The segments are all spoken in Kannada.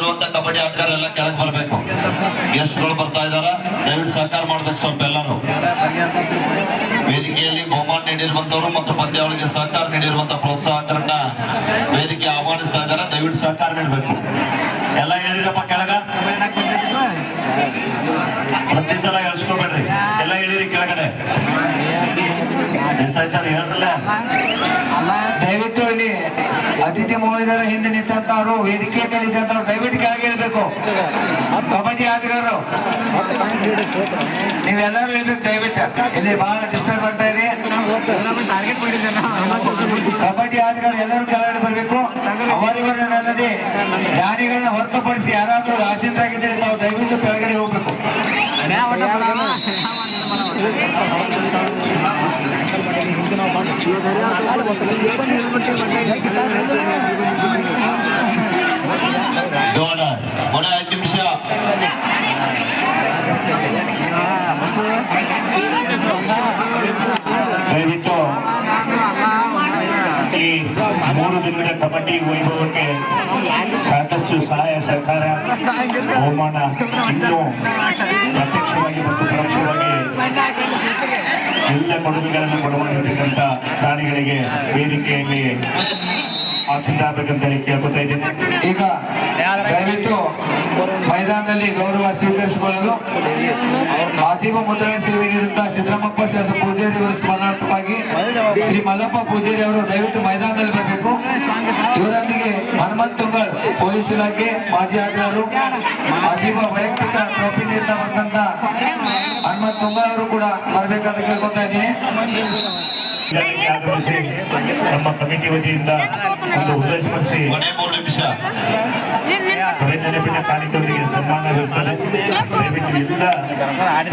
ಇರುವಂತ ಕಬಡ್ಡಿ ಆಟಗಾರೆಲ್ಲ ಕೆಳಗೆ ಬರಬೇಕು. ಗೆಸ್ಟ್ಗಳು ಬರ್ತಾ ಇದಾರ, ದಯವಿಟ್ಟು ಸಹಕಾರ ಮಾಡ್ಬೇಕು ಸ್ವಲ್ಪ ಎಲ್ಲರೂ. ವೇದಿಕೆಯಲ್ಲಿ ಬಹುಮಾನ ನೀಡಿರುವಂತವರು ಮತ್ತು ಪಂದ್ಯಾವಳಿಗೆ ಸಹಕಾರ ನೀಡಿರುವಂತ ಪ್ರೋತ್ಸಾಹಕರನ್ನ ವೇದಿಕೆ ಆಹ್ವಾನಿಸ್ತಾ ಇದ್ದಾರೆ, ದಯವಿಟ್ಟು ಸಹಕಾರ ನೀಡಬೇಕು. ಎಲ್ಲ ಹೇಳಿರಪ್ಪ ಕೆಳಗ, ಪ್ರತಿ ಸಲ ಹೇಳ್ಸ್ಕೊಬೇಡ್ರಿ, ಎಲ್ಲ ಹೇಳಿರಿ ಕೆಳಗಡೆ. ದೇಸಾಯಿ ಸರ್ ಹೇಳ್ರಲ್ಲ, ದಯವಿಟ್ಟು ಇಲ್ಲಿ ಅತಿಥಿ ಮಹೋದಯರ ಹಿಂದೆ ನಿಂತಂತವ್ರು, ವೇದಿಕೆ ಮೇಲೆ ಇದ್ದಂತವ್ರು ದಯವಿಟ್ಟು ಕೆಳಗೆ ಇರಬೇಕು. ಕಬಡ್ಡಿ ಆಟಗಾರರು ನೀವೆಲ್ಲರೂ ಇರ್ಬೇಕು ದಯವಿಟ್ಟು. ಇಲ್ಲಿ ಬಹಳ ಡಿಸ್ಟರ್ಬ್ ಆಗ್ತಾ ಇದೆ. ಕಬಡ್ಡಿ ಆಟಗಾರರು ಎಲ್ಲರೂ ಕೆಳಗಡೆ ಬರಬೇಕು. ಅವರಿವರನ್ನಲ್ಲದೆ ದಾನಿಗಳನ್ನ ಹೊರತುಪಡಿಸಿ ಯಾರಾದ್ರೂ ಆಸೀನರಾಗಿದ್ದರೆ ತಾವು ದಯವಿಟ್ಟು ಕೆಳಗಡೆ ಹೋಗ್ಬೇಕು. ಕೊನೆ 5 ನಿಮಿಷ. ದಯವಿಟ್ಟು ಈ 3 ದಿನದ ಕಬಡ್ಡಿ ವೈಭವಕ್ಕೆ ಸಾಕಷ್ಟು ಸಹಾಯ ಸಹಕಾರ, ಬಹುಮಾನ ಇನ್ನೂ ಪ್ರತ್ಯಕ್ಷವಾಗಿ ಮತ್ತು ಪರೋಕ್ಷವಾಗಿ ಎಲ್ಲ ಕೊಡುಗೆಗಳನ್ನು ಕೊಡುವಂತ ಪ್ರಾಣಿಗಳಿಗೆ ವೇದಿಕೆಯಲ್ಲಿ ಆಸೀನರಾಗಬೇಕಂತ ಕೇಳ್ಕೊತಾ ಇದ್ದೀನಿ. ಈಗ ದಯವಿಟ್ಟು ಮೈದಾನದಲ್ಲಿ ಗೌರವ ಸ್ವೀಕರಿಸಿಕೊಳ್ಳಲು ಆಜೀವ ಮುದ್ರಣ ಸೇವೆ ನೀಡುತ್ತಾ ಸಿದ್ದರಾಮಪ್ಪ ಶಾಸ ಪೂಜಾರಿ ಅವರ ಸ್ಮರಣಾರ್ಥವಾಗಿ ಶ್ರೀ ಮಲ್ಲಪ್ಪ ಪೂಜಾರಿ ಅವರು ದಯವಿಟ್ಟು ಮೈದಾನದಲ್ಲಿ ಬರಬೇಕು. ಇವರೊಂದಿಗೆ ಹನುಮಂತ್ ತುಂಗಳ್ ಪೊಲೀಸ್ ಇಲಾಖೆ ಮಾಜಿ ಆಟಗಾರರು, ಆಜೀವ ವೈಯಕ್ತಿಕ ಟ್ರೋಫಿ ನೀಡ್ತಾ ಬಂದಂತ ಹನುಮಂತ್ ತುಂಗಳ್ ಅವರು ಕೂಡ ಬರಬೇಕಂತ ಕೇಳ್ಕೊತಾ ಇದ್ದೀನಿ. ನಮ್ಮ ಕಮಿಟಿ ವತಿಯಿಂದ ಒಂದು ಉದ್ದೇಶಪಡಿಸಿ ನೆನಪಿನ ಕಾಣಿಕೆಯವರಿಗೆ ಸನ್ಮಾನ ಇರುತ್ತದೆ. ದಯವಿಟ್ಟು ಎಲ್ಲ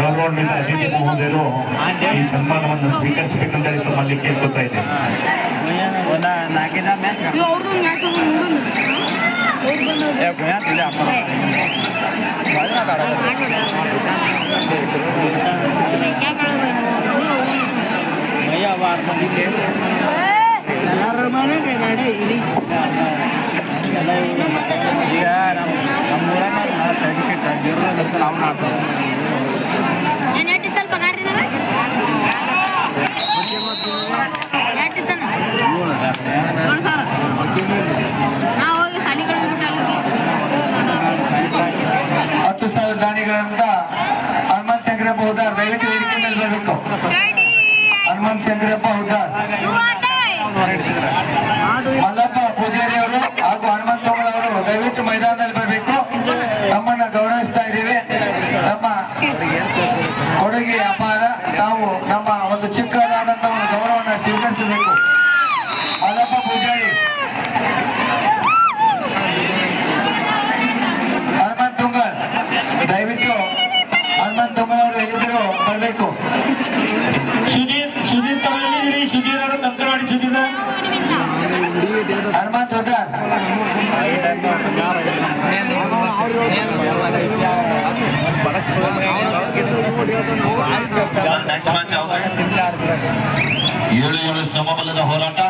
ಗೌರವಾನ್ವಿತ ಅತಿಥಿ ಮಹೋದಯರು ಈ ಸನ್ಮಾನವನ್ನು ಸ್ವೀಕರಿಸಬೇಕಂತ ಹೇಳಿ ತಮ್ಮಲ್ಲಿ ಕೇಳ್ಕೊತಾ ಇದ್ದೇನೆ. ಈಗ ನಮ್ಮೂರ ತೆಗಿಸಿಟ್ಟು ನಾವು ಮಾಡ್ತೀವಿ. ದಾನಿಗಳಿಂದ ಹನುಮಂತ್ ಶಂಕರಪ್ಪ ಹುದ್ದಾರ್ ದಯವಿಟ್ಟು ವೇದಿಕೆ ಮೇಲೆ ಬರಬೇಕು. ಹನುಮಂತ್ ಶಂಕರಪ್ಪ ಹುದ್ದಾರ್, ಮಲ್ಲಪ್ಪ ಪೂಜಾರಿ ಅವರು ಹಾಗೂ ಹನುಮಂತ ಅವರು ದಯವಿಟ್ಟು ಮೈದಾನದಲ್ಲಿ ಬರಬೇಕು. ತಮ್ಮನ್ನ ಗೌರವಿಸ್ತಾ ಇದ್ದೀವಿ. ನಮ್ಮ ಕೊಡುಗೆ ಅಪಾರ. ನಾವು ನಮ್ಮ ಒಂದು ಚಿಕ್ಕದಾದಂತಹ ಒಂದು ಗೌರವವನ್ನು ಸ್ವೀಕರಿಸಬೇಕು. ಮಲ್ಲಪ್ಪ ಪೂಜಾರಿ, ಹನುಮಂತ ತುಂಗಳ್, ದಯವಿಟ್ಟು ಹನುಮಂತ ತುಂಗಳ್ ಅವರು ಎಲ್ಲಿದ್ರು ಬರಬೇಕು. ಸುಧೀರ್ ತಾವು ಎಲ್ಲಿದ್ದೀರಿ? ಸುಧೀರ್ ಅವರು ಕಂಕರವಾಡಿ ಸುಧೀರ್, ಹನುಮಂತ್ ಹುದ್ದಾರ್, ಏಳು ಸಮಬಲದ ಹೋರಾಟ.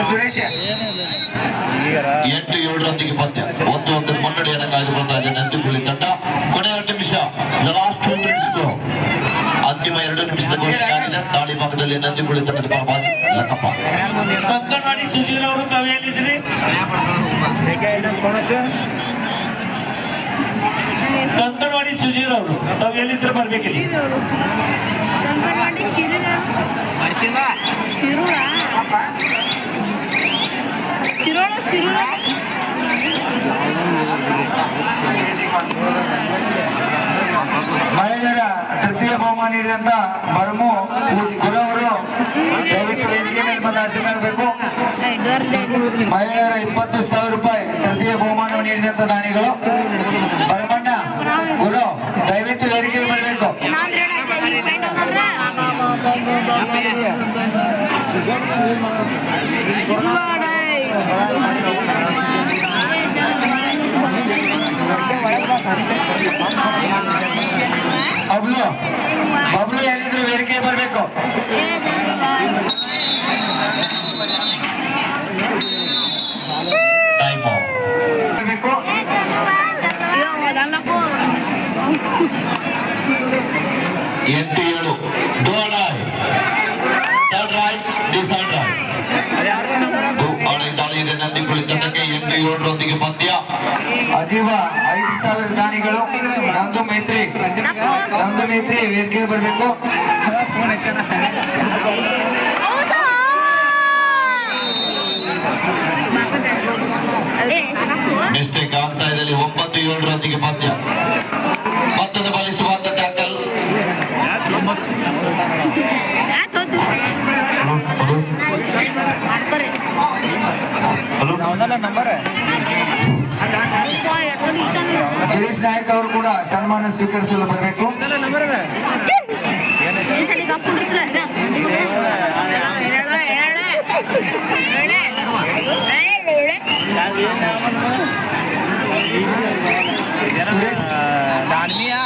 ಸುರೇಶ್ 8-7 ಪಂದ್ಯ 1-1 ಮುನ್ನಡೆಯನ್ನು ಕಾಯ್ದುಕೊಳ್ತಾ ಇದೆ ನಂದಿಗುಳಿ ತಂಡ. ಕೊನೆಯ 2 ನಿಮಿಷ, ಲಾಸ್ಟ್ 2 ಮಿನಿಟ್ಸ್. ಅಂತಿಮ 2 ನಿಮಿಷದ ಘೋಷಣೆ ಆಗಿದೆ. ದಾಳಿ ಭಾಗದಲ್ಲಿ ನಂದಿಗುಳಿ ತಂಡದ ಪರವಾಗಿ ಲಕ್ಕಪ್ಪ. ಕಂಕರವಾಡಿ ಸುಧೀರ್ ಅವರು ತಾವು ಎಲ್ಲಿದ್ದೀರಿ? ಕಂಕರವಾಡಿ ಸುಧೀರ್ ಅವರು ತಾವು ಎಲ್ಲಿದ್ರೆ ಬರ್ಬೇಕಿಲ್ಲ. ಮಹಿಳೆಯರ ತೃತೀಯ ಬಹುಮಾನ ನೀಡಿದಂತ ಬರ್ಮು ಗುರವರು ದಯವಿಟ್ಟು ವೇದಿಕೆ ಮೇಲೆ ಬಂದು ಆಸೀನರಾಗಬೇಕು. ಮಹಿಳೆಯರ 20,000 ರೂಪಾಯಿ ತೃತೀಯ ಬಹುಮಾನ ನೀಡಿದಂತ ದಾನಿಗಳು ಬರಮಣ್ಣ ಗುರು ದಯವಿಟ್ಟು ವೇದಿಕೆಗೆ ಬರಬೇಕು. ಬಬ್ಲು ಎಲ್ಲಿದ್ರು ವೇದಿಕೆ ಬರಬೇಕು. 8-7 ಡೋಡಾಯ್ ಥರ್ಡ್ ರೈಟ್ ಡಿಸೈಡ್ ರೈಟ್ ಆಡಳಿತಾಳಿದೆ ನಂದಿಗುಳಿ ತಂಡಕ್ಕೆ 8-7 ಪಂದ್ಯ. ಅಜೀವ 5,000 ದಾನಿಗಳು ನಂದು ಮೈತ್ರಿ ವೇದಿಕೆ ಬರಬೇಕು. ಮಿಸ್ಟೇಕ್ ಆಗ್ತಾ ಇದೆ 9-7 ಪಂದ್ಯ. ಮತ್ತೊಂದು ಬಲಿಷ್ಠವಾದ ಟ್ಯಾಕಲ್. ನಂಬರ್ ಗಿರೀಶ್ ನಾಯಕ್ ಅವರು ಕೂಡ ಸನ್ಮಾನ ಸ್ವೀಕರಿಸಲು ಬರಬೇಕು. ದಾನ್ಮಿಯಾ